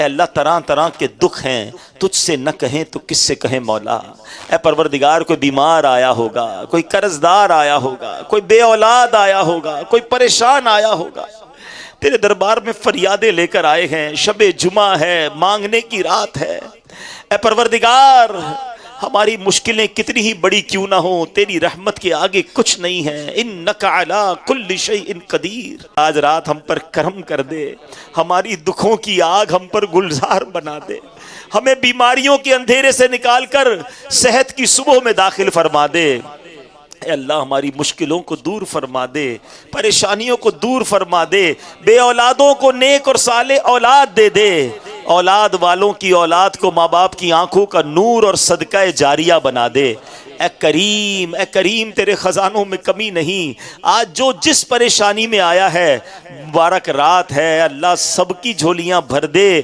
اے اللہ طرح طرح کے دکھ ہیں، تجھ سے نہ کہیں تو کس سے کہیں مولا۔ اے پروردگار، کوئی بیمار آیا ہوگا، کوئی قرض دار آیا ہوگا، کوئی بے اولاد آیا ہوگا، کوئی پریشان آیا ہوگا، تیرے دربار میں فریادیں لے کر آئے ہیں، شب جمعہ ہے، مانگنے کی رات ہے۔ اے پروردگار، ہماری مشکلیں کتنی ہی بڑی کیوں نہ ہوں، تیری رحمت کے آگے کچھ نہیں ہے۔ انک علی کل شیء قدیر۔ آج رات ہم پر کرم کر دے، ہماری دکھوں کی آگ ہم پر گلزار بنا دے، ہمیں بیماریوں کے اندھیرے سے نکال کر صحت کی صبح میں داخل فرما دے۔ اے اللہ، ہماری مشکلوں کو دور فرما دے، پریشانیوں کو دور فرما دے، بے اولادوں کو نیک اور صالح اولاد دے دے، اولاد والوں کی اولاد کو ماں باپ کی آنکھوں کا نور اور صدقہ جاریہ بنا دے۔ اے کریم، اے کریم، تیرے خزانوں میں کمی نہیں۔ آج جو جس پریشانی میں آیا ہے، مبارک رات ہے، اللہ سب کی جھولیاں بھر دے۔